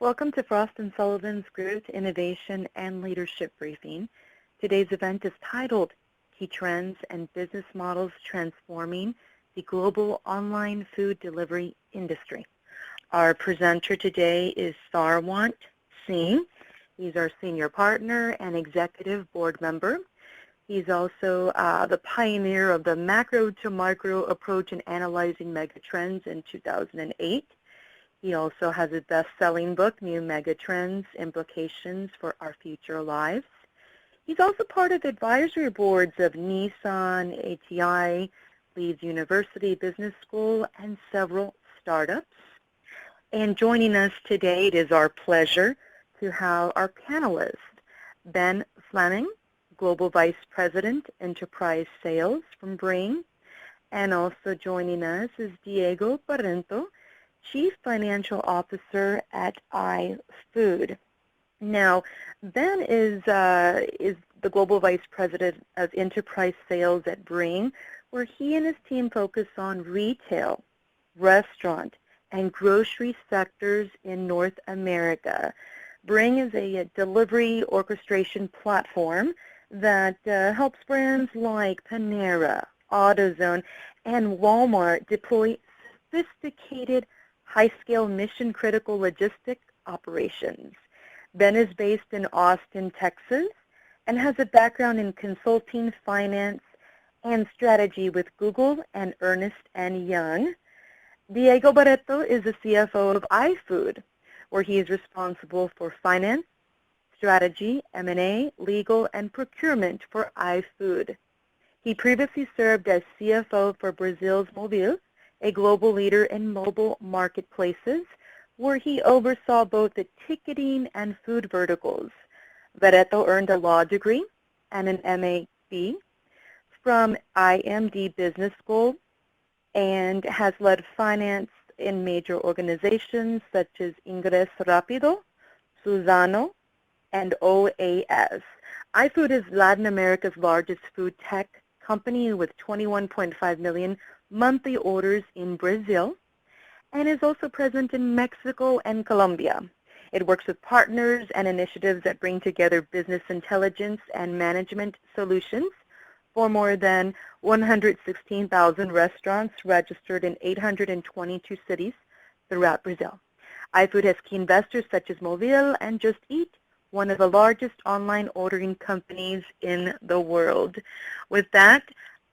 Welcome to Frost & Sullivan's Growth, Innovation, and Leadership Briefing. Today's event is titled Key Trends and Business Models Transforming the Global Online Food Delivery Industry. Our presenter today is Sarwant Singh. He's our senior partner and executive board member. He's also the pioneer of the macro to micro approach in analyzing megatrends in 2008. He also has a best-selling book, New Megatrends, Implications for Our Future Lives. He's also part of advisory boards of Nissan, ATI, Leeds University Business School, and several startups. And joining us today, it is our pleasure to have our panelist, Ben Flammang, Global Vice President, Enterprise Sales from Bringg. And also joining us is Diego Barreto, Chief Financial Officer at iFood. Now, Ben is the Global Vice President of Enterprise Sales at Bringg, where he and his team focus on retail, restaurant, and grocery sectors in North America. Bringg is a delivery orchestration platform that helps brands like Panera, AutoZone, and Walmart deploy sophisticated high-scale mission-critical logistic operations. Ben is based in Austin, Texas, and has a background in consulting, finance, and strategy with Google and Ernst & Young. Diego Barreto is the CFO of iFood, where he is responsible for finance, strategy, M&A, legal, and procurement for iFood. He previously served as CFO for Brazil's Mobile, a global leader in mobile marketplaces, where he oversaw both the ticketing and food verticals. Barreto earned a law degree and an MA.B. from IMD Business School and has led finance in major organizations such as Ingresso Rápido, Suzano, and OAS. iFood is Latin America's largest food tech company with 21.5 million monthly orders in Brazil, and is also present in Mexico and Colombia. It works with partners and initiatives that bring together business intelligence and management solutions for more than 116,000 restaurants registered in 822 cities throughout Brazil. iFood has key investors such as Mobile and Just Eat, one of the largest online ordering companies in the world. With that,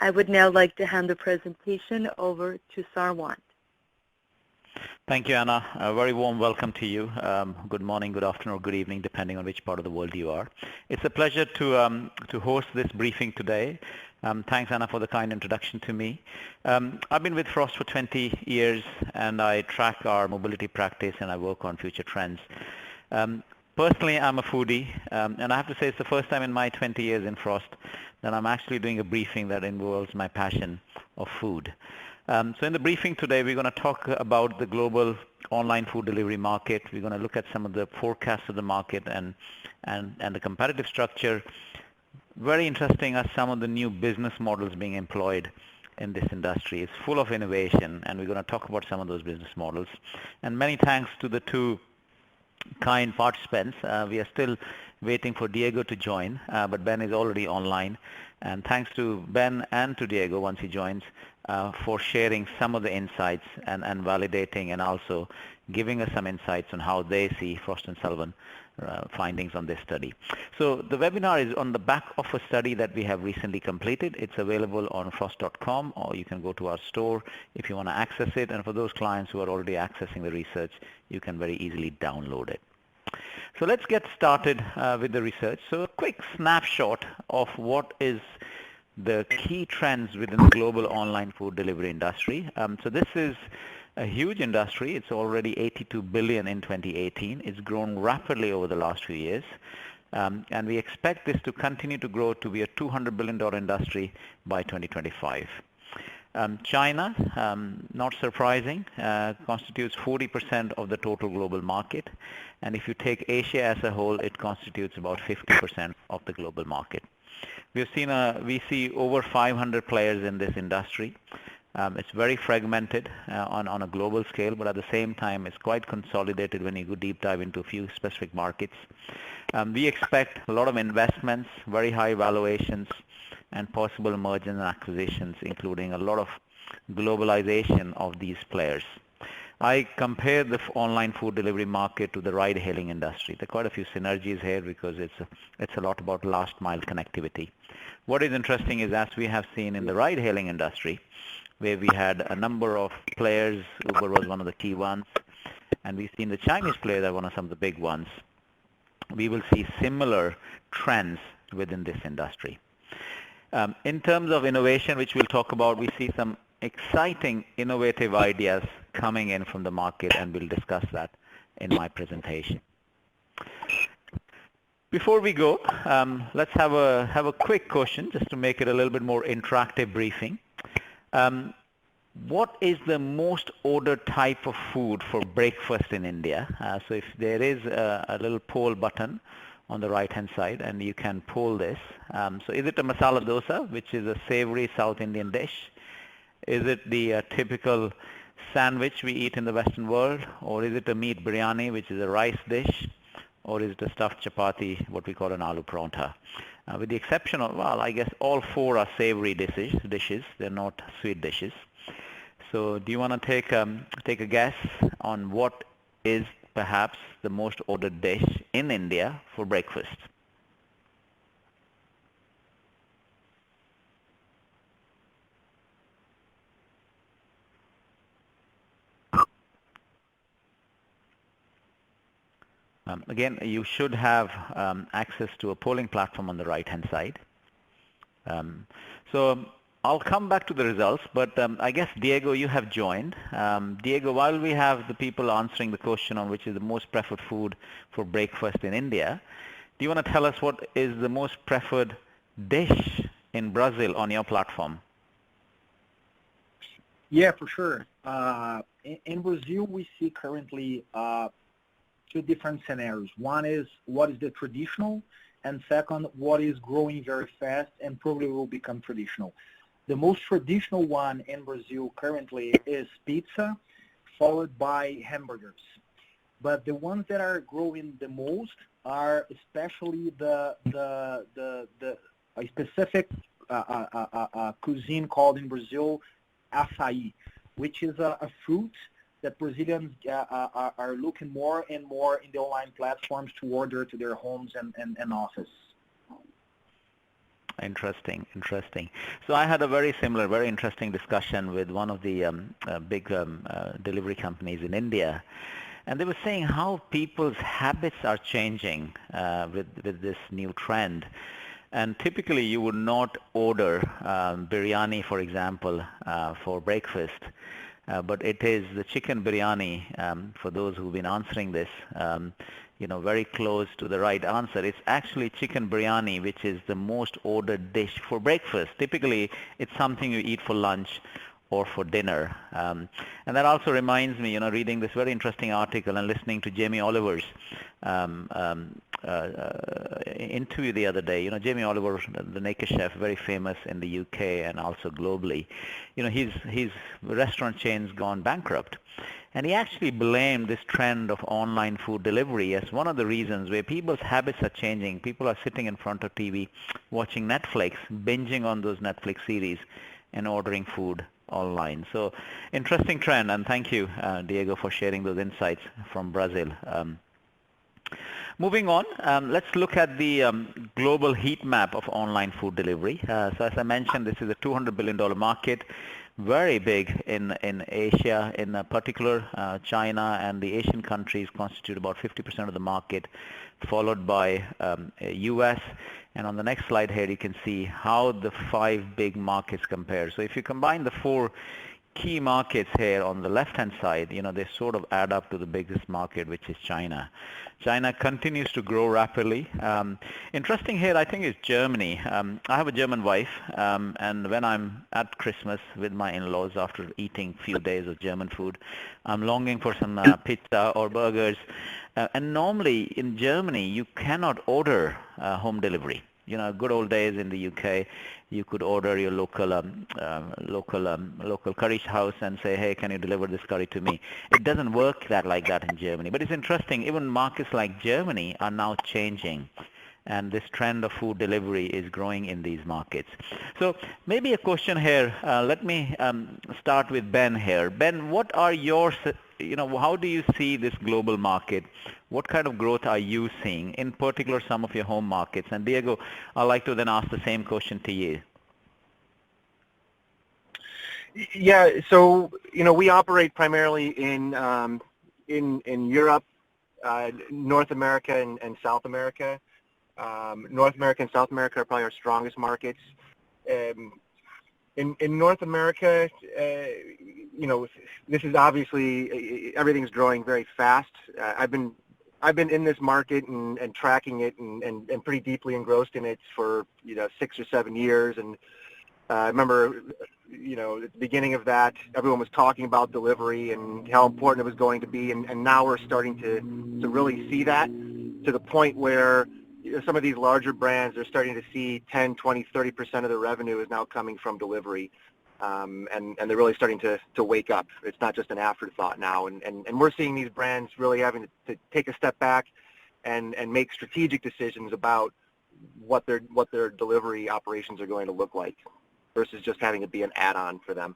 I would now like to hand the presentation over to Sarwant. Thank you, Anna. A very warm welcome to you. Good morning, good afternoon, or good evening, depending on which part of the world you are. It's a pleasure to host this briefing today. Thanks, Anna, for the kind introduction to me. I've been with Frost for 20 years, and I track our mobility practice, and I work on future trends. Personally, I'm a foodie, and I have to say it's the first time in my 20 years in Frost that I'm actually doing a briefing that involves my passion of food. So in the briefing today, we're going to talk about the global online food delivery market. We're going to look at some of the forecasts of the market and the competitive structure. Very interesting are some of the new business models being employed in this industry. It's full of innovation, and we're going to talk about some of those business models. And many thanks to the two kind participants. We are still waiting for Diego to join, but Ben is already online. And thanks to Ben and to Diego once he joins for sharing some of the insights and validating and also giving us some insights on how they see Frost & Sullivan findings on this study. So the webinar is on the back of a study that we have recently completed. It's available on frost.com, or you can go to our store if you want to access it. And for those clients who are already accessing the research, you can very easily download it. So let's get started with the research. So a quick snapshot of what is the key trends within the global online food delivery industry. So this is a huge industry. It's already $82 billion in 2018. It's grown rapidly over the last few years. And we expect this to continue to grow to be a $200 billion industry by 2025. China, not surprising, constitutes 40% of the total global market. And if you take Asia as a whole, it constitutes about 50% of the global market. We see over 500 players in this industry. It's very fragmented on a global scale, but at the same time, it's quite consolidated when you go deep dive into a few specific markets. We expect a lot of investments, very high valuations, and possible mergers and acquisitions, including a lot of globalization of these players. I compare the online food delivery market to the ride-hailing industry. There are quite a few synergies here because it's a lot about last mile connectivity. What is interesting is, as we have seen in the ride-hailing industry, where we had a number of players, Uber was one of the key ones, and we've seen the Chinese players are one of some of the big ones. We will see similar trends within this industry. In terms of innovation, which we'll talk about, we see some exciting, innovative ideas coming in from the market, and we'll discuss that in my presentation. Before we go, let's have a quick question just to make it a little bit more interactive briefing. What is the most ordered type of food for breakfast in India? So if there is a little poll button on the right-hand side, and you can poll this. So is it a masala dosa, which is a savory South Indian dish? Is it the typical sandwich we eat in the Western world? Or is it a meat biryani, which is a rice dish? Or is it a stuffed chapati, what we call an aloo paratha? With the exception of, well, I guess all four are savory dishes. They're not sweet dishes. So do you want to take a guess on what is perhaps the most ordered dish in India for breakfast? Again, you should have access to a polling platform on the right-hand side. So I'll come back to the results, but I guess, Diego, you have joined. Diego, while we have the people answering the question on which is the most preferred food for breakfast in India, do you want to tell us what is the most preferred dish in Brazil on your platform? Yeah, for sure. In Brazil, we see currently two different scenarios. One is what is the traditional, and second, what is growing very fast and probably will become traditional. The most traditional one in Brazil currently is pizza, followed by hamburgers. But the ones that are growing the most are especially the a specific cuisine called in Brazil açaí, which is a fruit that Brazilians are looking more and more in the online platforms to order to their homes and office. Interesting. So I had a very similar, very interesting discussion with one of the big delivery companies in India, and they were saying how people's habits are changing with this new trend. And typically you would not order biryani, for example, for breakfast, but it is the chicken biryani, for those who've been answering this, very close to the right answer. It's actually chicken biryani, which is the most ordered dish for breakfast. Typically, it's something you eat for lunch or for dinner. And that also reminds me, reading this very interesting article and listening to Jamie Oliver's interview the other day. Jamie Oliver, the naked chef, very famous in the UK and also globally. His restaurant chain's gone bankrupt. And he actually blamed this trend of online food delivery as one of the reasons where people's habits are changing. People are sitting in front of TV, watching Netflix, binging on those Netflix series, and ordering food online. So interesting trend, and thank you, Diego, for sharing those insights from Brazil. Moving on, let's look at the global heat map of online food delivery. So as I mentioned, this is a $200 billion market. Very big in Asia, in particular China and the Asian countries constitute about 50% of the market, followed by US. And on the next slide here, you can see how the 5 big markets compare. So if you combine the 4 key markets here on the left-hand side, they sort of add up to the biggest market, which is China. China continues to grow rapidly. Interesting here, I think, is Germany. I have a German wife, and when I'm at Christmas with my in-laws after eating a few days of German food, I'm longing for some pizza or burgers. And normally in Germany, you cannot order home delivery. good old days in the UK, you could order your local curry house and say, hey, can you deliver this curry to me? It doesn't work like that in Germany. But it's interesting, even markets like Germany are now changing, and this trend of food delivery is growing in these markets. So maybe a question here. Let me start with Ben here. Ben, what are your, how do you see this global market? What kind of growth are you seeing, in particular some of your home markets? And Diego, I'd like to then ask the same question to you. Yeah, so we operate primarily in Europe, North America, and South America. North America and South America are probably our strongest markets. In North America, this is obviously everything's growing very fast. I've been in this market and tracking it and pretty deeply engrossed in it for 6 or 7 years. And I remember at the beginning of that, everyone was talking about delivery and how important it was going to be, and now we're starting to really see that, to the point where some of these larger brands are starting to see 10, 20, 30% of their revenue is now coming from delivery. And they're really starting to wake up. It's not just an afterthought now. And we're seeing these brands really having to take a step back and make strategic decisions about what their delivery operations are going to look like, versus just having to be an add-on for them.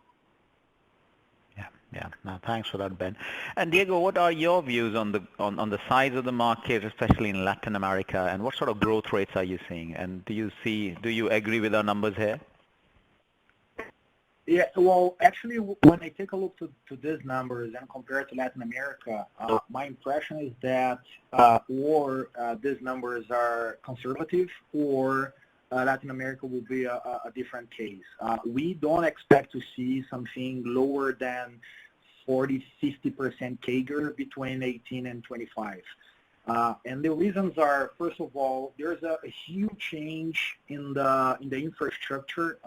Yeah. No, thanks for that, Ben. And Diego, what are your views on the size of the market, especially in Latin America, and what sort of growth rates are you seeing? And do you agree with our numbers here? Yeah, well, actually, when I take a look to these numbers and compare it to Latin America, my impression is that these numbers are conservative, or Latin America will be a different case. We don't expect to see something lower than 40-50% CAGR between 18 and 25. And the reasons are, first of all, there's a huge change in the infrastructure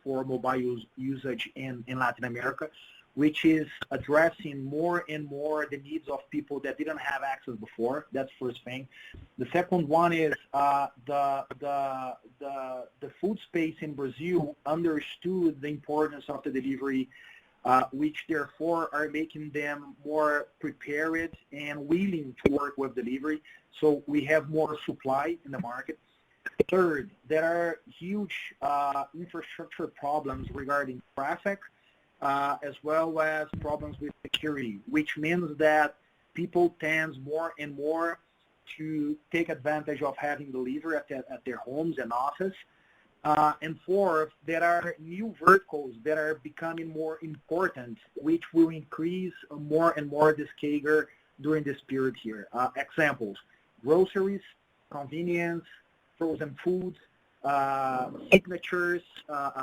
for mobile usage in Latin America, which is addressing more and more the needs of people that didn't have access before. That's the first thing. The second one is the food space in Brazil understood the importance of the delivery, which therefore are making them more prepared and willing to work with delivery. So we have more supply in the market. Third, there are huge infrastructure problems regarding traffic, as well as problems with security, which means that people tend more and more to take advantage of having delivery at their homes and office. And fourth, there are new verticals that are becoming more important, which will increase more and more this CAGR during this period here. Examples: groceries, convenience, frozen foods, signatures,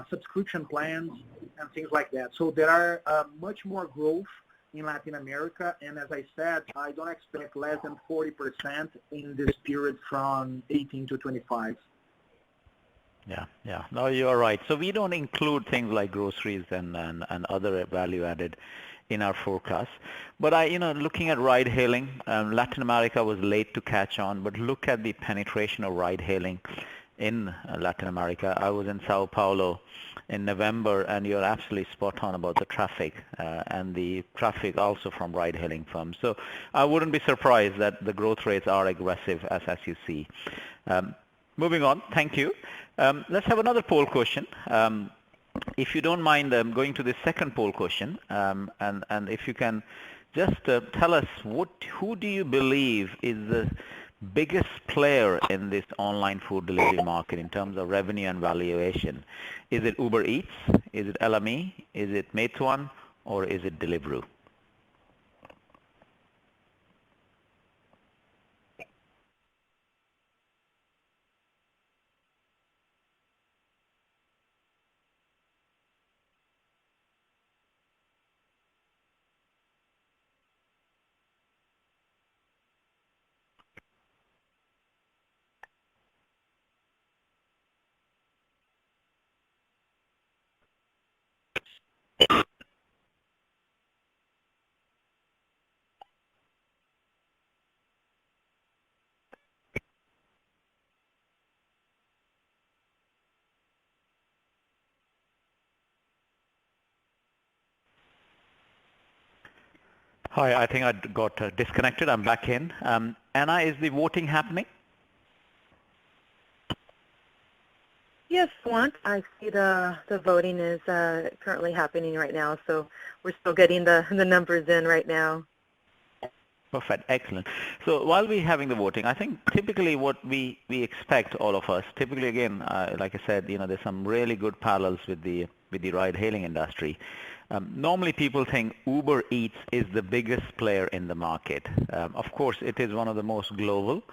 subscription plans, and things like that. So there are much more growth in Latin America, and as I said, I don't expect less than 40% in this period from 18 to 25. Yeah. No, you're right. So we don't include things like groceries and other value added in our forecast. But looking at ride hailing, Latin America was late to catch on, but look at the penetration of ride hailing in Latin America. I was in Sao Paulo in November, and you're absolutely spot on about the traffic and the traffic also from ride hailing firms. So I wouldn't be surprised that the growth rates are aggressive as you see. Moving on, thank you. Let's have another poll question. If you don't mind going to the second poll question, and if you can just tell us who do you believe is the biggest player in this online food delivery market in terms of revenue and valuation? Is it Uber Eats? Is it LME? Is it Meituan? Or is it Deliveroo? Hi, I think I got disconnected. I'm back in. Anna, is the voting happening? Yes, Sarwant, I see the voting is currently happening right now, so we're still getting the numbers in right now. Perfect. Excellent. So while we're having the voting, I think typically what we expect, all of us, typically again, like I said, there's some really good parallels with the ride-hailing industry. Normally people think Uber Eats is the biggest player in the market. Of course, it is one of the most global.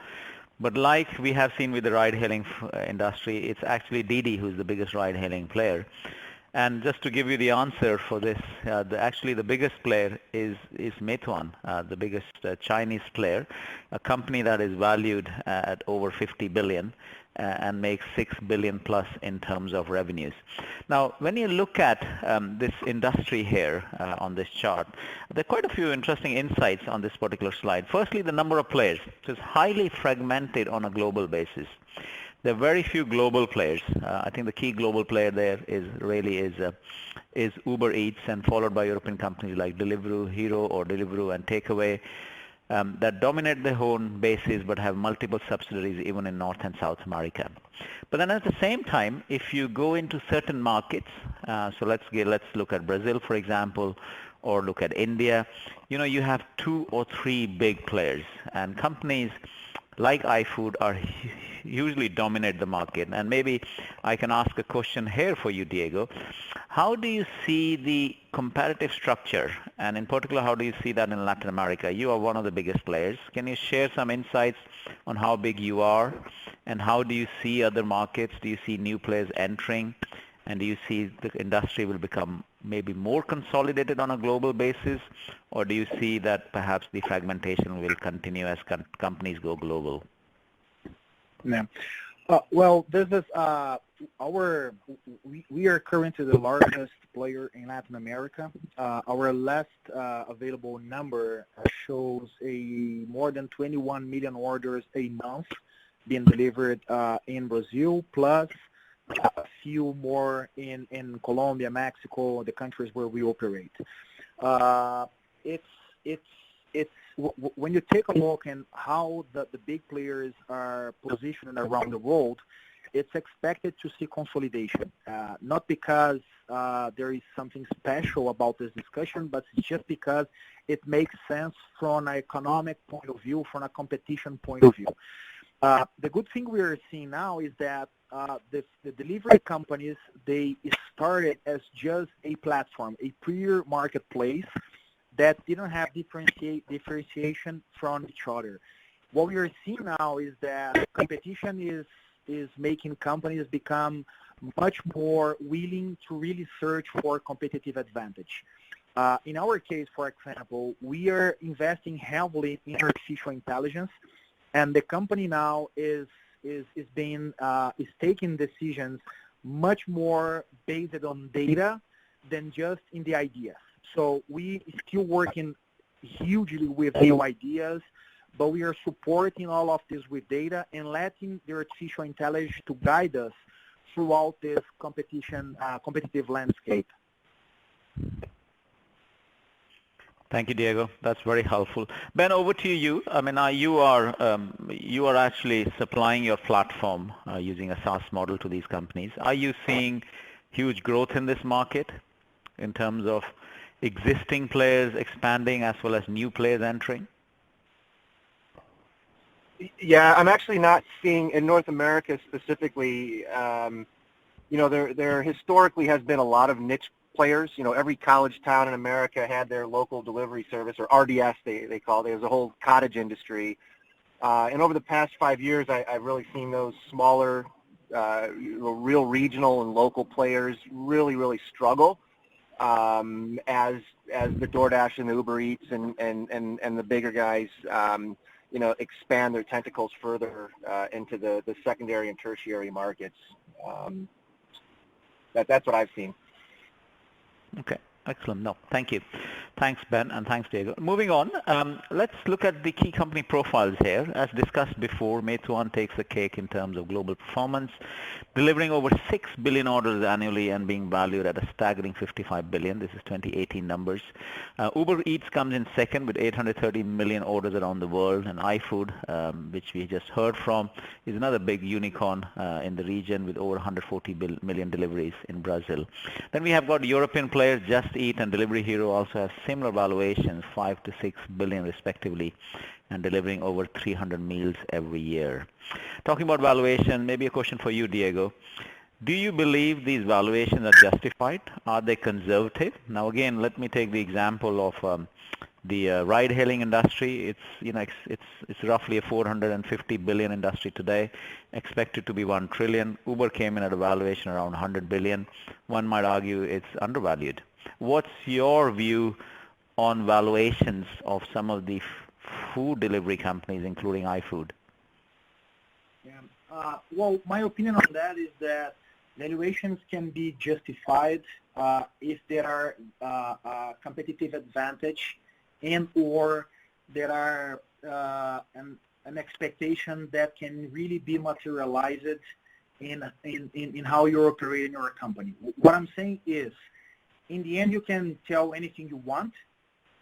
But like we have seen with the ride-hailing industry, it's actually Didi who's the biggest ride-hailing player. And just to give you the answer for this, actually the biggest player is Meituan, the biggest Chinese player, a company that is valued at over 50 billion and makes 6 billion plus in terms of revenues. Now, when you look at this industry here on this chart, there are quite a few interesting insights on this particular slide. Firstly, the number of players. So it's highly fragmented on a global basis. There are very few global players. I think the key global player there is Uber Eats, and followed by European companies like Deliveroo, Hero, or Deliveroo and Takeaway that dominate their own bases but have multiple subsidiaries even in North and South America. But then at the same time, if you go into certain markets, so let's look at Brazil, for example, or look at India, you have 2 or 3 big players, and companies like iFood are usually dominate the market. And maybe I can ask a question here for you, Diego. How do you see the competitive structure, and in particular, how do you see that in Latin America? You are one of the biggest players. Can you share some insights on how big you are, and how do you see other markets? Do you see new players entering, and do you see the industry will become maybe more consolidated on a global basis, or do you see that perhaps the fragmentation will continue as companies go global? Yeah. Well, this is we are currently the largest player in Latin America. Our last available number shows more than 21 million orders a month being delivered in Brazil, plus a few more in Colombia, Mexico, the countries where we operate. When you take a look at how the big players are positioned around the world, it's expected to see consolidation. Not because there is something special about this discussion, but just because it makes sense from an economic point of view, from a competition point of view. The good thing we are seeing now is that the delivery companies, they started as just a platform, a pure marketplace that didn't have differentiation from each other. What we are seeing now is that competition is making companies become much more willing to really search for competitive advantage. In our case, for example, we are investing heavily in artificial intelligence, and the company now is taking decisions much more based on data than just in the ideas. So we still working hugely with new ideas, but we are supporting all of this with data and letting the artificial intelligence to guide us throughout this competitive landscape. Thank you, Diego. That's very helpful. Ben, over to you. I mean, you are actually supplying your platform using a SaaS model to these companies. Are you seeing huge growth in this market in terms of existing players expanding as well as new players entering? Yeah, I'm actually not seeing in North America specifically. There historically has been a lot of niche players. Every college town in America had their local delivery service, or RDS they called it. There's a whole cottage industry. And over the past 5 years, I've really seen those smaller, real regional and local players really struggle as the DoorDash and the Uber Eats and the bigger guys expand their tentacles further into the secondary and tertiary markets. That's what I've seen. Okay. Excellent. No, thank you. Thanks, Ben, and thanks, Diego. Moving on, let's look at the key company profiles here. As discussed before, Meituan takes the cake in terms of global performance, delivering over 6 billion orders annually and being valued at a staggering 55 billion. This is 2018 numbers. Uber Eats comes in second with 830 million orders around the world, and iFood, which we just heard from, is another big unicorn in the region with over 140 million deliveries in Brazil. Then we have got European players, Just Eat and Delivery Hero also have similar valuations, 5 to 6 billion respectively, and delivering over 300 meals every year. Talking about valuation, maybe a question for you, Diego. Do you believe these valuations are justified? Are they conservative? Now again, let me take the example of the ride-hailing industry. It's roughly a 450 billion industry today, expected to be 1 trillion. Uber came in at a valuation around 100 billion. One might argue it's undervalued. What's your view on valuations of some of the food delivery companies, including iFood? Yeah. Well, my opinion on that is that valuations can be justified if there are competitive advantage and or there are an expectation that can really be materialized in how you're operating your company. What I'm saying is, in the end, you can tell anything you want,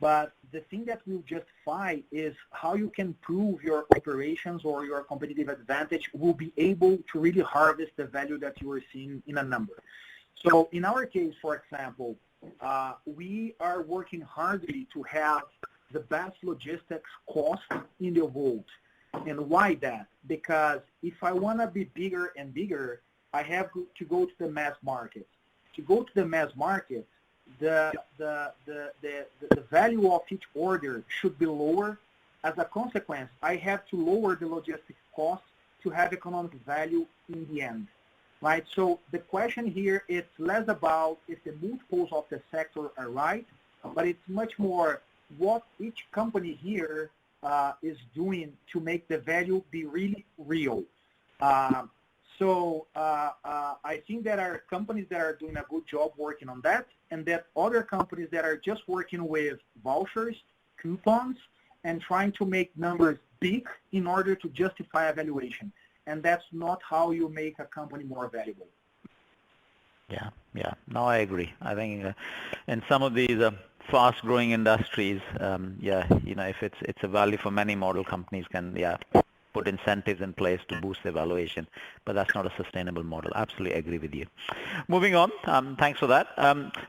but the thing that will justify is how you can prove your operations or your competitive advantage will be able to really harvest the value that you are seeing in a number. So in our case, for example, we are working hardly to have the best logistics cost in the world. And why that? Because if I want to be bigger and bigger, I have to go to the mass market. To go to the mass market, the value of each order should be lower. As a consequence, I have to lower the logistics cost to have economic value in the end, right? So the question here is less about if the multiples of the sector are right, but it's much more what each company here is doing to make the value be really real. So I think there are companies that are doing a good job working on that, and that other companies that are just working with vouchers, coupons, and trying to make numbers big in order to justify a valuation. And that's not how you make a company more valuable. Yeah. No, I agree. I think in some of these fast-growing industries, if it's a value for many model companies can, put incentives in place to boost their valuation, but that's not a sustainable model. Absolutely agree with you. Moving on, thanks for that.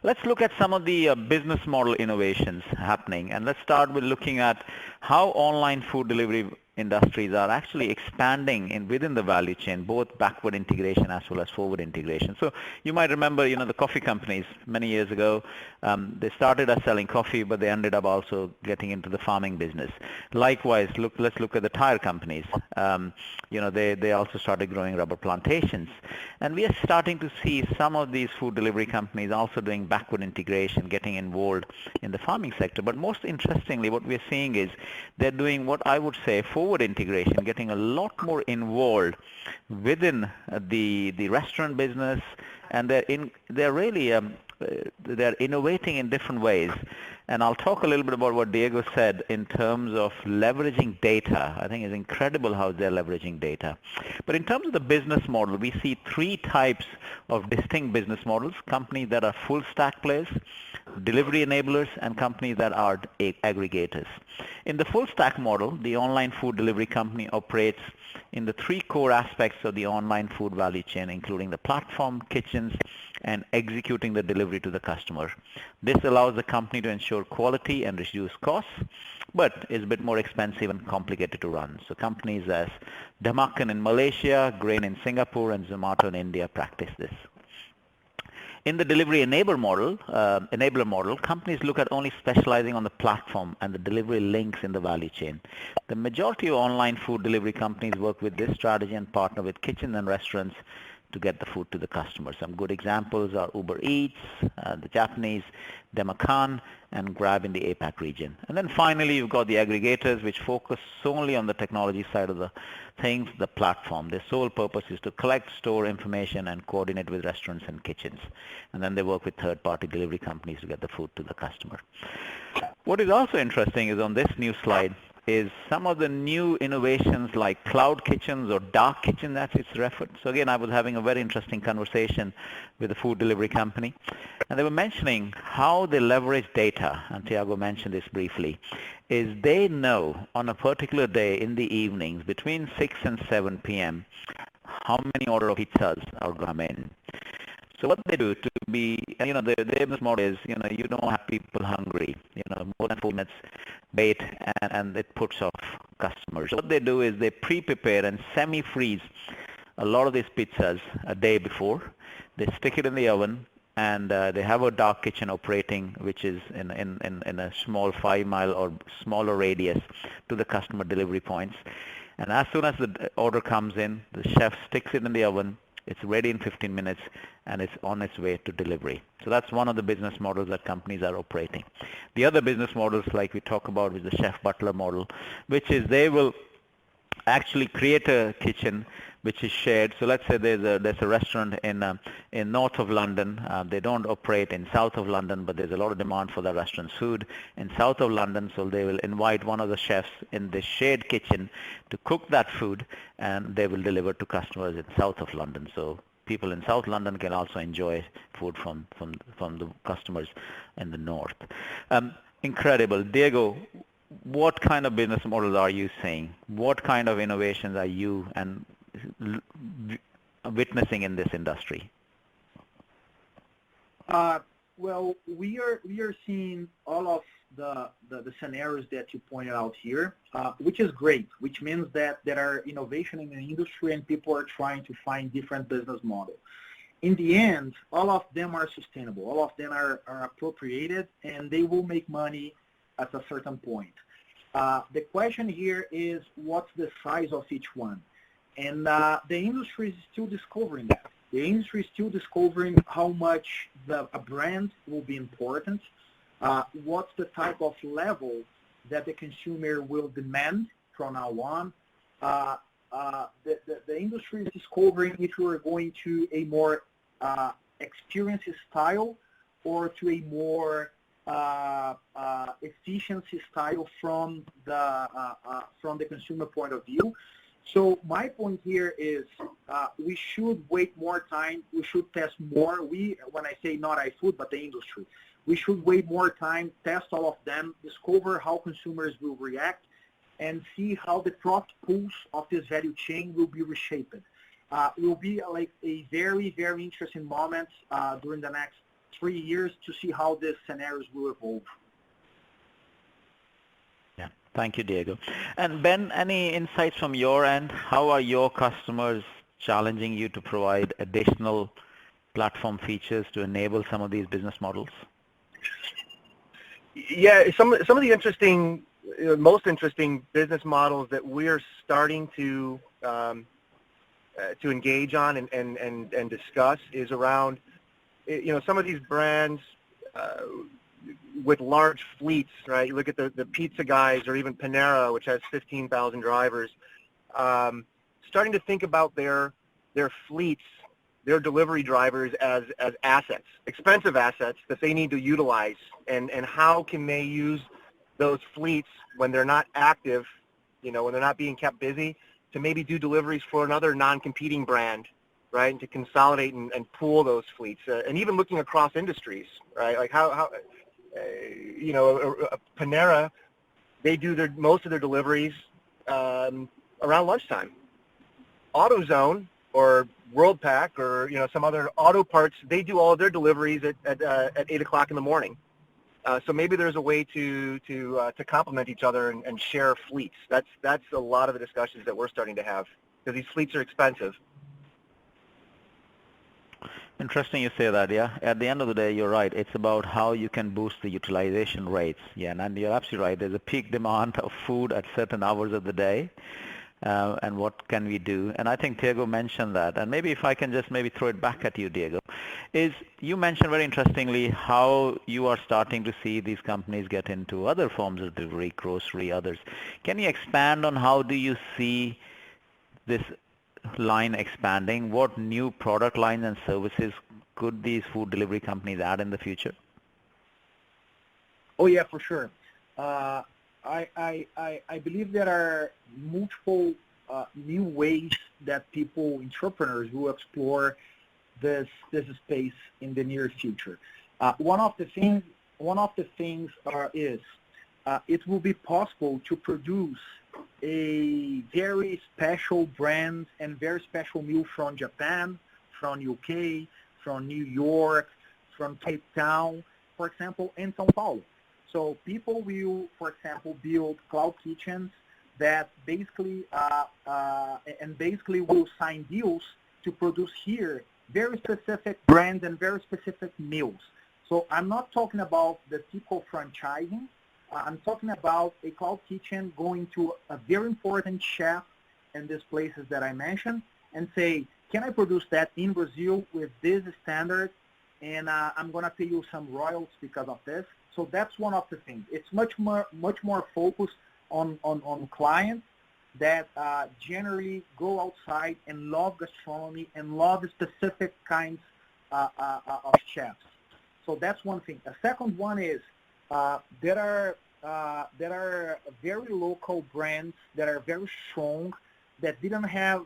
Let's look at some of the business model innovations happening, and let's start with looking at how online food delivery industries are actually expanding within the value chain, both backward integration as well as forward integration. So you might remember, the coffee companies many years ago, they started as selling coffee, but they ended up also getting into the farming business. Likewise, let's look at the tire companies. They also started growing rubber plantations. And we are starting to see some of these food delivery companies also doing backward integration, getting involved in the farming sector. But most interestingly, what we're seeing is they're doing what I would say forward integration, getting a lot more involved within the restaurant business, and they're innovating in different ways. And I'll talk a little bit about what Diego said in terms of leveraging data. I think it's incredible how they're leveraging data. But in terms of the business model, we see 3 types of distinct business models: companies that are full stack players, delivery enablers, and companies that are aggregators. In the full stack model, the online food delivery company operates in the 3 core aspects of the online food value chain, including the platform, kitchens, and executing the delivery to the customer. This allows the company to ensure quality and reduce costs, but is a bit more expensive and complicated to run. So companies as Demakan in Malaysia, Grain in Singapore, and Zomato in India practice this. In the delivery enabler model, companies look at only specializing on the platform and the delivery links in the value chain. The majority of online food delivery companies work with this strategy and partner with kitchens and restaurants to get the food to the customer. Some good examples are Uber Eats, the Japanese, Demakan, and Grab in the APAC region. And then finally, you've got the aggregators, which focus solely on the technology side of the things, the platform. Their sole purpose is to collect, store information, and coordinate with restaurants and kitchens. And then they work with third-party delivery companies to get the food to the customer. What is also interesting is on this new slide is some of the new innovations like cloud kitchens or dark kitchen, as it's referred. So again, I was having a very interesting conversation with a food delivery company, and they were mentioning how they leverage data, and Tiago mentioned this briefly, is they know on a particular day in the evenings between 6 and 7 p.m. how many order of pizzas are going to come in. So what they do to be, and their business model is, you don't have people hungry, more than 4 minutes wait, and it puts off customers. So what they do is they pre-prepare and semi-freeze a lot of these pizzas a day before. They stick it in the oven, and they have a dark kitchen operating, which is in a small 5-mile or smaller radius to the customer delivery points. And as soon as the order comes in, the chef sticks it in the oven. It's ready in 15 minutes, and it's on its way to delivery. So that's one of the business models that companies are operating. The other business models, like we talk about, is the chef-butler model, which is they will actually create a kitchen which is shared. So let's say there's a restaurant in north of London. They don't operate in south of London, but there's a lot of demand for the restaurant's food in south of London. So they will invite one of the chefs in the shared kitchen to cook that food, and they will deliver to customers in south of London. So people in South London can also enjoy food from the customers in the north. Incredible. Diego, what kind of business models are you seeing? What kind of innovations are you witnessing in this industry? Well, we are seeing all of the scenarios that you pointed out here, which is great, which means that there are innovation in the industry and people are trying to find different business models. In the end, all of them are sustainable. All of them are appropriated, and they will make money at a certain point. The question here is, what's the size of each one? And the industry is still discovering that. The industry is still discovering how much a brand will be important, what's the type of level that the consumer will demand from now on. The industry is discovering if we are going to a more experience style or to a more efficiency style from the consumer point of view. So my point here is we should wait more time. We should test more. When I say not iFood, but the industry, we should wait more time, test all of them, discover how consumers will react, and see how the profit pools of this value chain will be reshaped. It will be like a very, very interesting moment during the next 3 years to see how these scenarios will evolve. Yeah, thank you, Diego. And Ben, any insights from your end? How are your customers challenging you to provide additional platform features to enable some of these business models? Yeah, some of the interesting, most interesting business models that we're starting to engage on and discuss is around, some of these brands with large fleets, right? You look at the pizza guys, or even Panera, which has 15,000 drivers, starting to think about their fleets, their delivery drivers as assets, expensive assets that they need to utilize, and how can they use those fleets when they're not active, when they're not being kept busy, to maybe do deliveries for another non-competing brand, right, and to consolidate and pool those fleets, and even looking across industries, right, like how Panera, they do most of their deliveries around lunchtime. AutoZone or WorldPack or some other auto parts, they do all of their deliveries at 8 o'clock in the morning. So maybe there's a way to complement each other and share fleets. That's a lot of the discussions that we're starting to have, because these fleets are expensive. Interesting you say that, yeah. At the end of the day, you're right. It's about how you can boost the utilization rates. Yeah, and you're absolutely right. There's a peak demand of food at certain hours of the day. and what can we do? And I think Diego mentioned that. And maybe if I can just maybe throw it back at you, Diego, is you mentioned very interestingly how you are starting to see these companies get into other forms of delivery, grocery, others. Can you expand on how do you see this line expanding? What new product lines and services could these food delivery companies add in the future? Oh yeah, for sure. I believe there are multiple new ways that entrepreneurs, will explore this space in the near future. One of the things is it will be possible to produce a very special brand and very special meal from Japan, from UK, from New York, from Cape Town, for example, in São Paulo. So people will, for example, build cloud kitchens that basically will sign deals to produce here very specific brands and very specific meals. So I'm not talking about the typical franchising. I'm talking about a cloud kitchen going to a very important chef in these places that I mentioned and say, can I produce that in Brazil with this standard? And I'm going to pay you some royalties because of this. So that's one of the things. It's much more focused on clients that generally go outside and love gastronomy and love specific kinds of chefs. So that's one thing. A second one is there are very local brands that are very strong that didn't have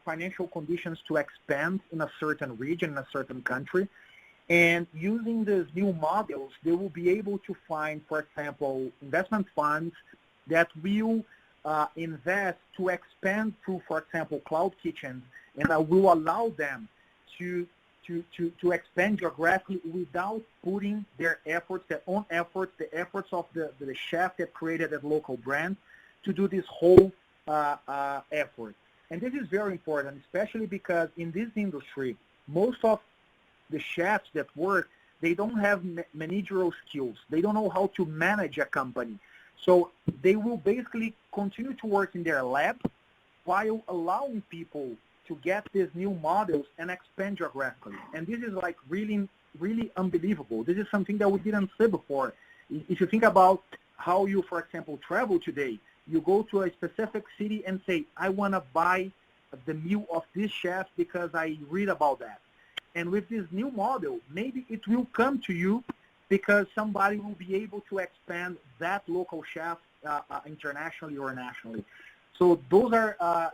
financial conditions to expand in a certain region, in a certain country. And using these new models, they will be able to find, for example, investment funds that will invest to expand through, for example, cloud kitchens, and that will allow them to expand geographically without putting their efforts, their own efforts, the efforts of the chef that created that local brand to do this whole effort. And this is very important, especially because in this industry, most of the chefs that work, they don't have managerial skills. They don't know how to manage a company. So they will basically continue to work in their lab while allowing people to get these new models and expand geographically. And this is like really, really unbelievable. This is something that we didn't see before. If you think about how you, for example, travel today, you go to a specific city and say, I want to buy the meal of this chef because I read about that. And with this new model, maybe it will come to you because somebody will be able to expand that local chef internationally or nationally. So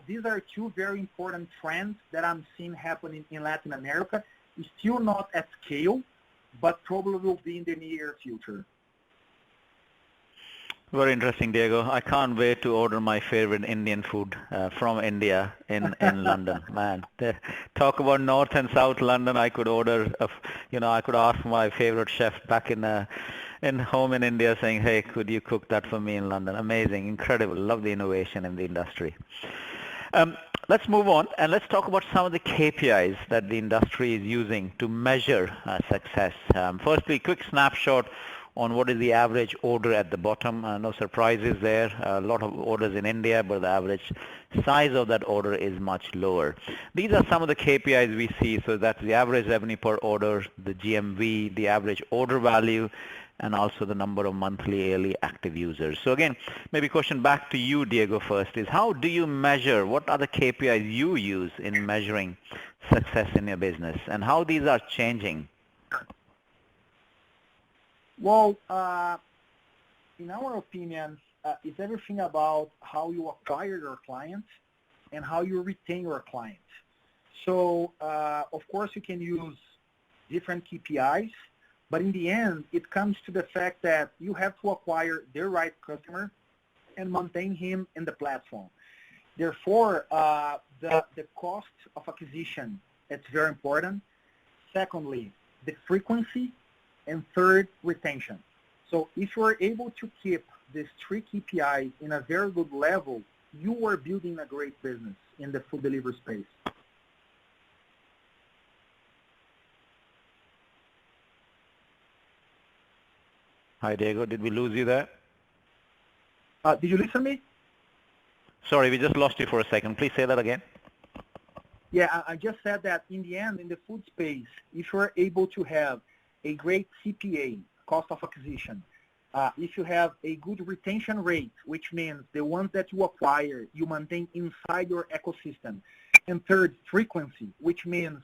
these are two very important trends that I'm seeing happening in Latin America. It's still not at scale, but probably will be in the near future. Very interesting, Diego. I can't wait to order my favorite Indian food from India in London. Man, talk about North and South London. I could order, I could ask my favorite chef back in home in India saying, hey, could you cook that for me in London? Amazing, incredible. Love the innovation in the industry. Let's move on and let's talk about some of the KPIs that the industry is using to measure success. Firstly, quick snapshot on what is the average order at the bottom. No surprises there. A lot of orders in India, but the average size of that order is much lower. These are some of the KPIs we see. So that's the average revenue per order, the GMV, the average order value, and also the number of monthly, yearly active users. So again, maybe question back to you, Diego, first is how do you measure, what are the KPIs you use in measuring success in your business and how these are changing? Well, in our opinion, it's everything about how you acquire your clients and how you retain your clients. So, of course, you can use different KPIs, but in the end, it comes to the fact that you have to acquire the right customer and maintain him in the platform. Therefore, the cost of acquisition, it's very important. Secondly, the frequency. And third, retention. So if you are able to keep these three KPIs in a very good level, you are building a great business in the food delivery space. Hi, Diego. Did we lose you there? Did you listen to me? Sorry, we just lost you for a second. Please say that again. Yeah, I just said that in the end, in the food space, if you're able to have a great CPA, cost of acquisition, if you have a good retention rate, which means the ones that you acquire, you maintain inside your ecosystem. And third, frequency, which means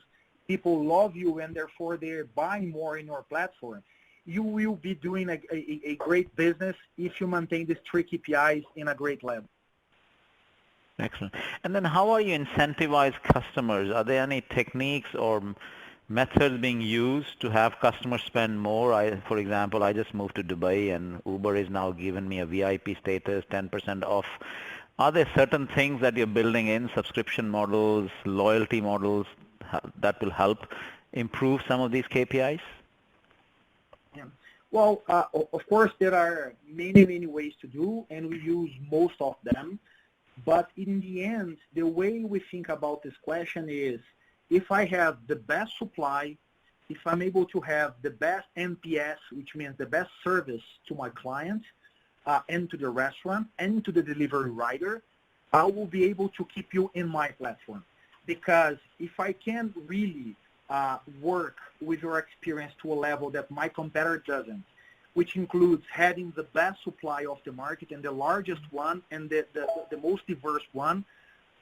people love you and therefore they're buying more in your platform. You will be doing a great business if you maintain these three KPIs in a great level. Excellent. And then how are you incentivize customers? Are there any techniques or methods being used to have customers spend more? For example, I just moved to Dubai and Uber is now giving me a VIP status, 10% off. Are there certain things that you're building in, subscription models, loyalty models, that will help improve some of these KPIs? Yeah. Well, of course, there are many ways to do, and we use most of them. But in the end, the way we think about this question is, if I have the best supply, if I'm able to have the best NPS, which means the best service to my client, and to the restaurant, and to the delivery rider, I will be able to keep you in my platform. Because if I can really work with your experience to a level that my competitor doesn't, which includes having the best supply of the market and the largest one and the most diverse one,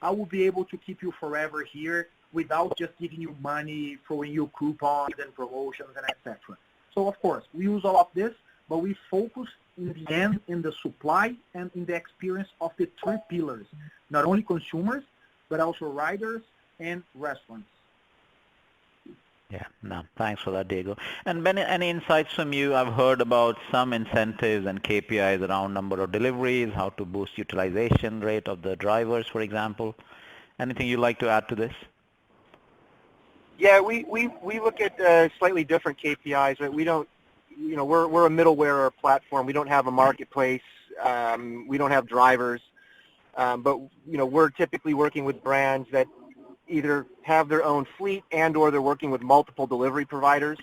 I will be able to keep you forever here without just giving you money, throwing you coupons and promotions and etc. So of course, we use all of this, but we focus in the end in the supply and in the experience of the three pillars, not only consumers, but also riders and restaurants. Yeah, no, thanks for that, Diego. And Ben, any insights from you? I've heard about some incentives and KPIs around number of deliveries, how to boost utilization rate of the drivers, for example. Anything you'd like to add to this? Yeah, we look at slightly different KPIs, right? We don't, we're a middleware or a platform. We don't have a marketplace. We don't have drivers. But, we're typically working with brands that either have their own fleet and or they're working with multiple delivery providers.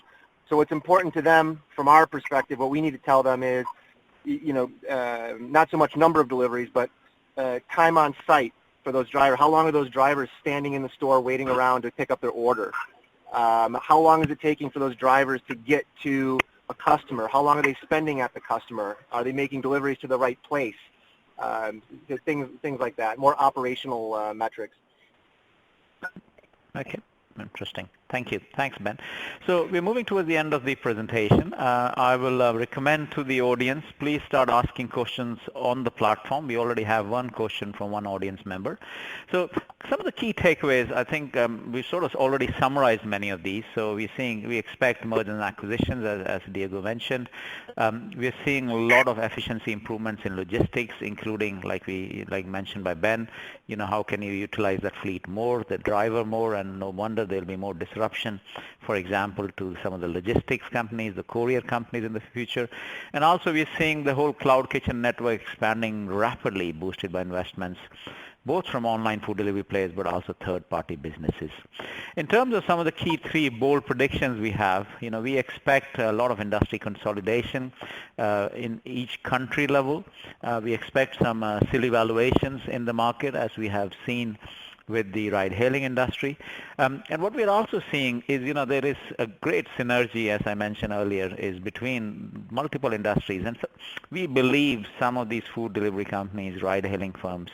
So it's important to them from our perspective. What we need to tell them is, not so much number of deliveries, but time on site for those drivers. How long are those drivers standing in the store waiting around to pick up their order? How long is it taking for those drivers to get to a customer? How long are they spending at the customer? Are they making deliveries to the right place? Things like that, more operational metrics. Okay, interesting. Thank you. Thanks, Ben. So we're moving towards the end of the presentation. I will recommend to the audience, please start asking questions on the platform. We already have one question from one audience member. So some of the key takeaways, I think we sort of already summarized many of these. So we expect mergers and acquisitions, as Diego mentioned. We're seeing a lot of efficiency improvements in logistics, including, like mentioned by Ben, how can you utilize that fleet more, the driver more, and no wonder there'll be more disruption, for example, to some of the logistics companies, the courier companies in the future. And also we're seeing the whole cloud kitchen network expanding rapidly, boosted by investments, both from online food delivery players, but also third-party businesses. In terms of some of the key three bold predictions we have, we expect a lot of industry consolidation in each country level. We expect some silly valuations in the market, as we have seen with the ride-hailing industry. And what we're also seeing is, there is a great synergy, as I mentioned earlier, is between multiple industries. And so we believe some of these food delivery companies, ride-hailing firms,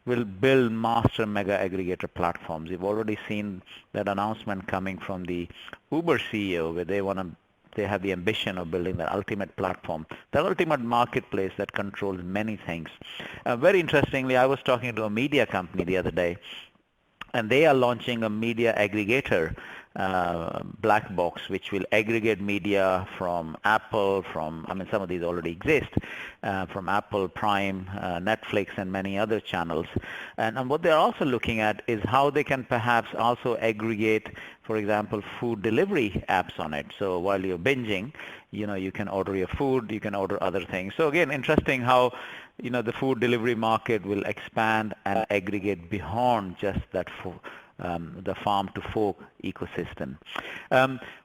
will build master mega aggregator platforms. We've already seen that announcement coming from the Uber CEO, where they have the ambition of building the ultimate platform, the ultimate marketplace that controls many things. Very interestingly, I was talking to a media company the other day, and they are launching a media aggregator black box, which will aggregate media from Apple, some of these already exist, from Apple, Prime, Netflix, and many other channels. And what they're also looking at is how they can perhaps also aggregate, for example, food delivery apps on it. So while you're binging, you can order your food, you can order other things. So again, interesting how the food delivery market will expand and aggregate beyond just that the farm to fork ecosystem.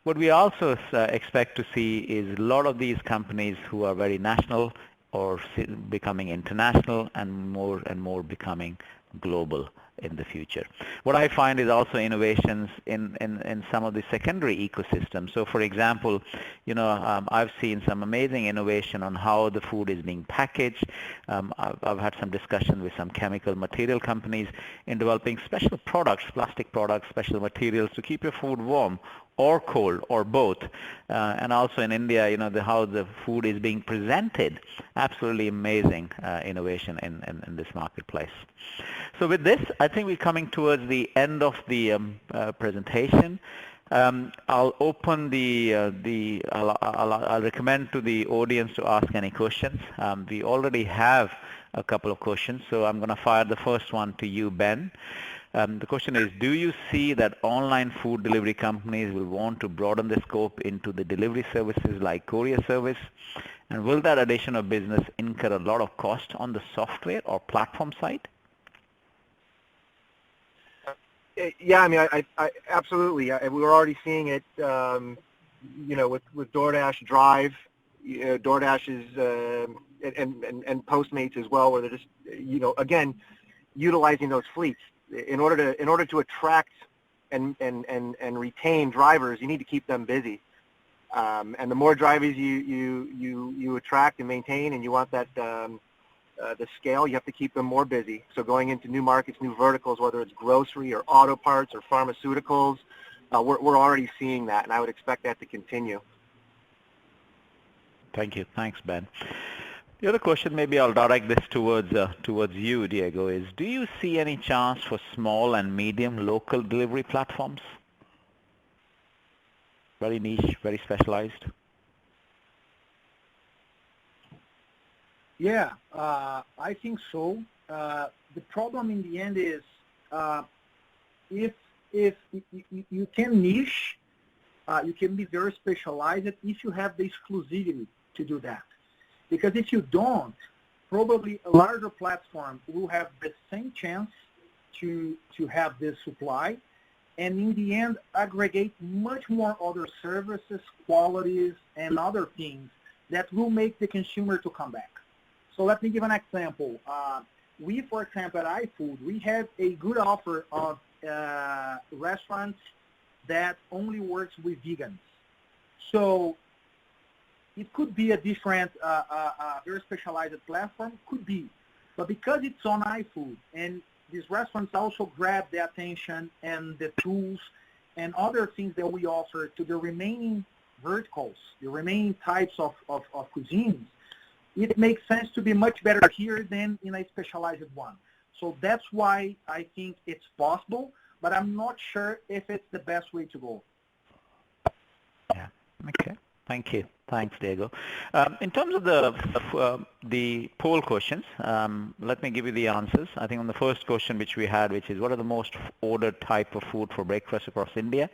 What we also expect to see is a lot of these companies who are very national or becoming international and more becoming global in the future. What I find is also innovations in some of the secondary ecosystems. So for example, I've seen some amazing innovation on how the food is being packaged. I've had some discussion with some chemical material companies in developing special products, plastic products, special materials to keep your food warm or cold or both. And also in India, how the food is being presented. Absolutely amazing innovation in this marketplace. So with this, I think we're coming towards the end of the presentation. I'll open I'll recommend to the audience to ask any questions. We already have a couple of questions, so I'm going to fire the first one to you, Ben. The question is, do you see that online food delivery companies will want to broaden the scope into the delivery services like courier service? And will that addition of business incur a lot of cost on the software or platform side? Yeah, I mean, I absolutely. We're already seeing it, with DoorDash Drive, DoorDash is, and Postmates as well, where they're just, again, utilizing those fleets. In order to attract and retain drivers, you need to keep them busy. And the more drivers you attract and maintain, and you want that the scale, you have to keep them more busy. So going into new markets, new verticals, whether it's grocery or auto parts or pharmaceuticals, we're already seeing that, and I would expect that to continue. Thank you. Thanks, Ben. The other question, maybe I'll direct this towards you, Diego, is do you see any chance for small and medium local delivery platforms? Very niche, very specialized. Yeah, I think so. The problem in the end is if you can niche, you can be very specialized if you have the exclusivity to do that. Because if you don't, probably a larger platform will have the same chance to have this supply, and in the end aggregate much more other services, qualities, and other things that will make the consumer to come back. So let me give an example. We, for example, at iFood, we have a good offer of restaurants that only works with vegans. So it could be a different, very specialized platform, could be. But because it's on iFood, and these restaurants also grab the attention and the tools and other things that we offer to the remaining verticals, the remaining types of cuisines, it makes sense to be much better here than in a specialized one. So that's why I think it's possible, but I'm not sure if it's the best way to go. Yeah, okay. Thank you. Thanks, Diego. In terms of the poll questions, let me give you the answers. I think on the first question which we had, which is what are the most ordered type of food for breakfast across India?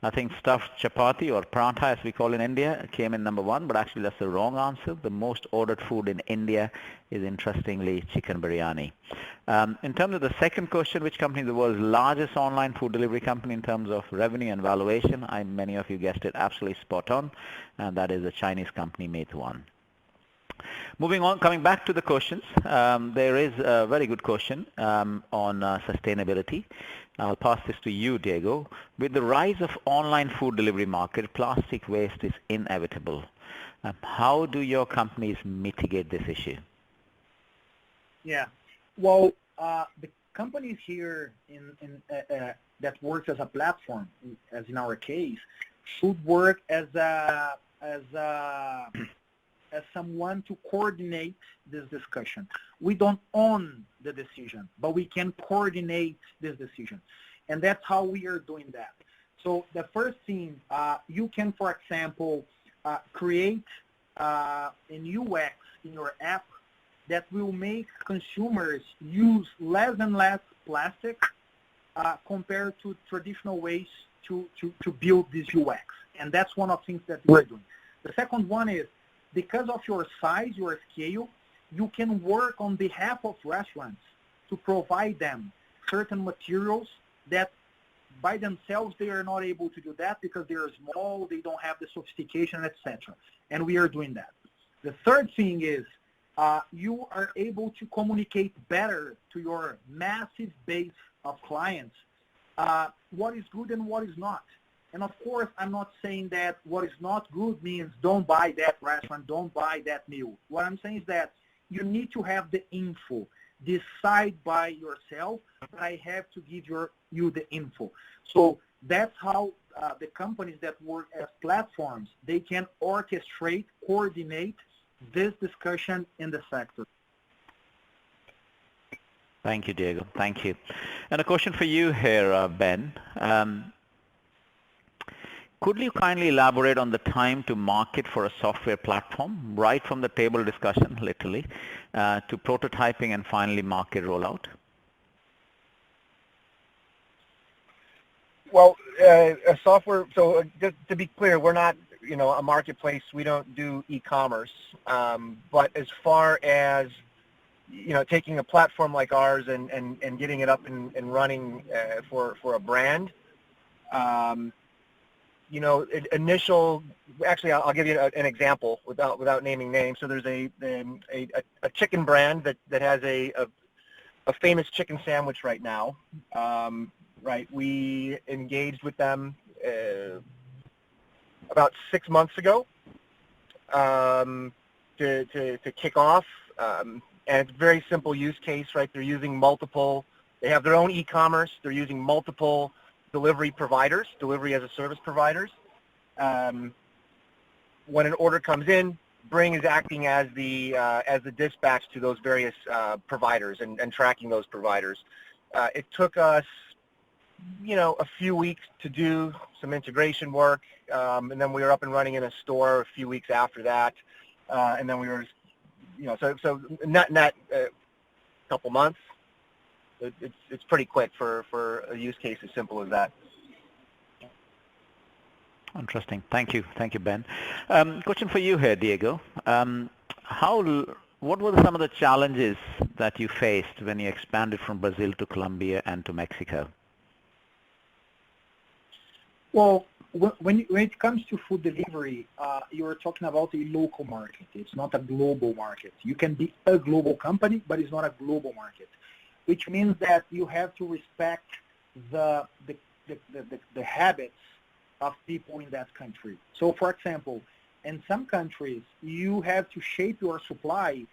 I think stuffed chapati or paratha, as we call in India, came in number one, but actually that's the wrong answer. The most ordered food in India is, interestingly, chicken biryani. In terms of the second question, which company is the world's largest online food delivery company in terms of revenue and valuation? Many of you guessed it, absolutely spot on, and that is the Chinese company Meituan. Moving on, coming back to the questions, there is a very good question on sustainability. I'll pass this to you, Diego. With the rise of online food delivery market, plastic waste is inevitable. How do your companies mitigate this issue? Yeah, well, the companies here that works as a platform, as in our case, should work as someone to coordinate this discussion. We don't own the decision, but we can coordinate this decision. And that's how we are doing that. So the first thing, you can, for example, create an UX in your app that will make consumers use less and less plastic compared to traditional ways to build this UX. And that's one of the things that we're doing. The second one is, because of your size, your scale, you can work on behalf of restaurants to provide them certain materials that by themselves they are not able to do that because they are small, they don't have the sophistication, etc. And we are doing that. The third thing is you are able to communicate better to your massive base of clients what is good and what is not. And of course, I'm not saying that what is not good means don't buy that restaurant, don't buy that meal. What I'm saying is that you need to have the info. Decide by yourself, but I have to give you the info. So that's how the companies that work as platforms, they can orchestrate, coordinate this discussion in the sector. Thank you, Diego. Thank you. And a question for you here, Ben. Could you kindly elaborate on the time to market for a software platform, right from the table discussion, literally, to prototyping and finally market rollout? Well, a software, so just to be clear, we're not, a marketplace. We don't do e-commerce. But as far as, taking a platform like ours and getting it up and running for a brand, actually, I'll give you an example without naming names. So there's a chicken brand that has a famous chicken sandwich right now. Right, we engaged with them about 6 months ago to kick off, and it's a very simple use case. Right, they're using they have their own e-commerce. They're using multiple delivery providers, delivery as a service providers. When an order comes in, Bringg is acting as the dispatch to those various providers and tracking those providers. It took us, a few weeks to do some integration work, and then we were up and running in a store a few weeks after that, and then we were, so net a couple months. It's pretty quick for a use case as simple as that. Interesting. Thank you, Ben. Question for you here, Diego. What were some of the challenges that you faced when you expanded from Brazil to Colombia and to Mexico? Well, when it comes to food delivery, you're talking about a local market. It's not a global market. You can be a global company, but it's not a global market, which means that you have to respect the habits of people in that country. So, for example, in some countries, you have to shape your supply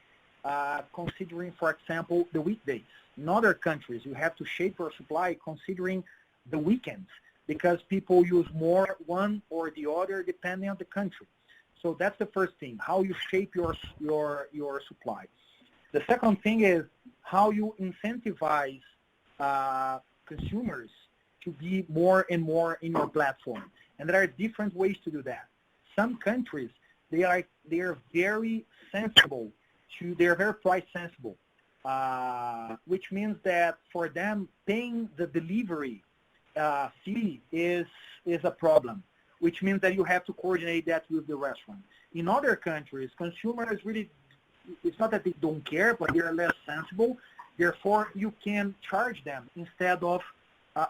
considering, for example, the weekdays. In other countries, you have to shape your supply considering the weekends, because people use more one or the other depending on the country. So that's the first thing, how you shape your supply. The second thing is how you incentivize consumers to be more and more in your platform. And there are different ways to do that. Some countries, they are very sensible they're very price sensible, which means that for them paying the delivery fee is a problem, which means that you have to coordinate that with the restaurant. In other countries, consumers really, it's not that they don't care, but they're less sensible. Therefore, you can charge them instead of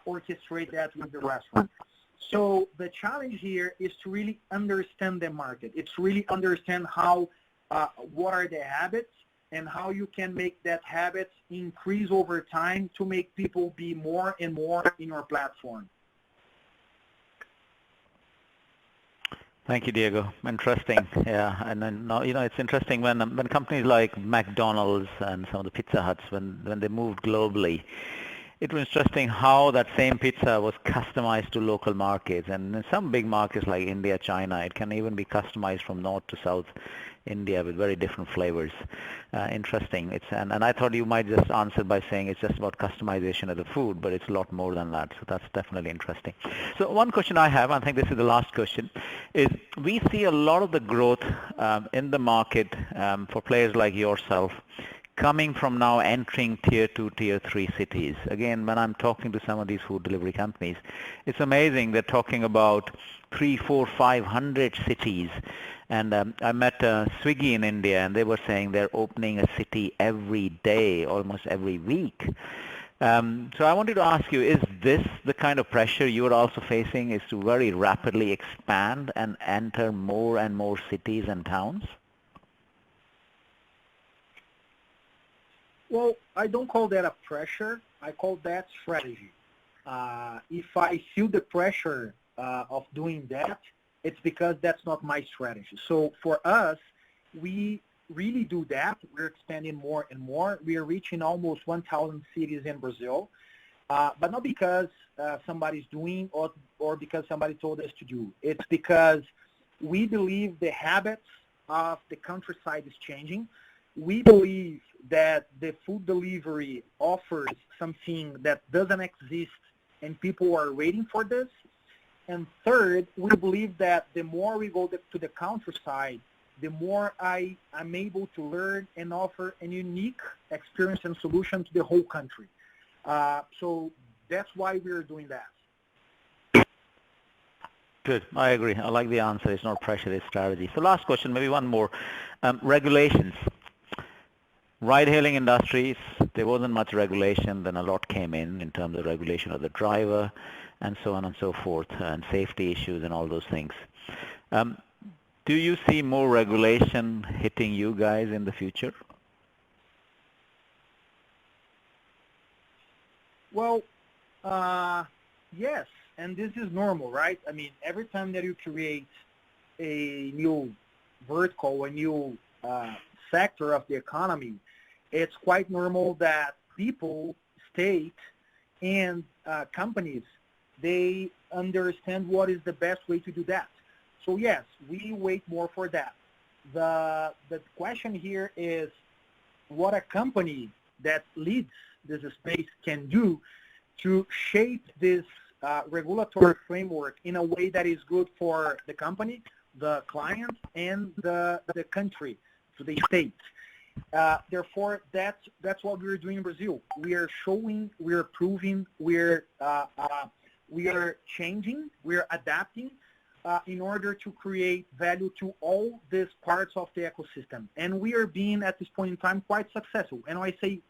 orchestrate that with the restaurant. So the challenge here is to really understand the market. It's really understand how, what are the habits and how you can make that habits increase over time to make people be more and more in your platform. Thank you, Diego. Interesting. Yeah, and then it's interesting when companies like McDonald's and some of the Pizza Huts, when they moved globally, it was interesting how that same pizza was customized to local markets. And in some big markets like India, China, it can even be customized from north to south India with very different flavors. Interesting. And I thought you might just answer by saying it's just about customization of the food, but it's a lot more than that. So that's definitely interesting. So one question I have, I think this is the last question, is we see a lot of the growth in the market for players like yourself coming from now entering tier 2, tier 3 cities. Again, when I'm talking to some of these food delivery companies, it's amazing. They're talking about 300, 400, 500 cities. And I met Swiggy in India, and they were saying they're opening a city every day, almost every week. So I wanted to ask you, is this the kind of pressure you are also facing, is to very rapidly expand and enter more and more cities and towns? Well, I don't call that a pressure. I call that strategy. If I feel the pressure of doing that, it's because that's not my strategy. So for us, we really do that. We're expanding more and more. We are reaching almost 1,000 cities in Brazil, but not because somebody's doing or because somebody told us to do. It's because we believe the habits of the countryside is changing. We believe that the food delivery offers something that doesn't exist and people are waiting for this. And third, we believe that the more we go to the countryside, the more I am able to learn and offer a unique experience and solution to the whole country. So that's why we're doing that. Good. I agree. I like the answer. It's not pressure, it's strategy. So last question, maybe one more. Regulations. Ride-hailing industries, there wasn't much regulation, then a lot came in terms of regulation of the driver and so on and so forth, and safety issues and all those things. Do you see more regulation hitting you guys in the future? Well, yes, and this is normal, right? I mean, every time that you create a new vertical, a new sector of the economy, it's quite normal that people, state, and companies, they understand what is the best way to do that. So yes, we wait more for that. The question here is what a company that leads this space can do to shape this regulatory framework in a way that is good for the company, the client, and the country, to the state. Therefore, that's what we're doing in Brazil. We are showing, we are proving, we are changing, we are adapting in order to create value to all these parts of the ecosystem. And we are being, at this point in time, quite successful. And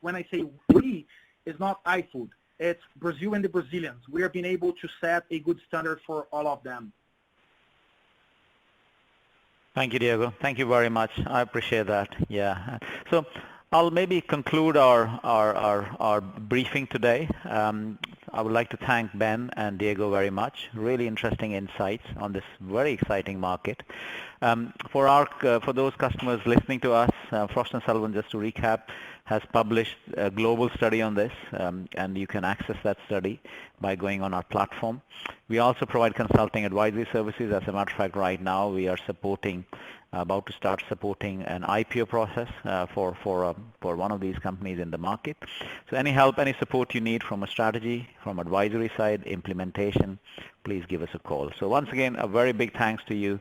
when I say we, it's not iFood. It's Brazil and the Brazilians. We are being able to set a good standard for all of them. Thank you, Diego. Thank you very much. I appreciate that. Yeah. So I'll maybe conclude our briefing today. I would like to thank Ben and Diego very much. Really interesting insights on this very exciting market. For those customers listening to us, Frost & Sullivan, just to recap, has published a global study on this, and you can access that study by going on our platform. We also provide consulting advisory services. As a matter of fact, right now we are about to start supporting an IPO process for one of these companies in the market. So any help, any support you need from a strategy, from advisory side, implementation, please give us a call. So once again, a very big thanks to you.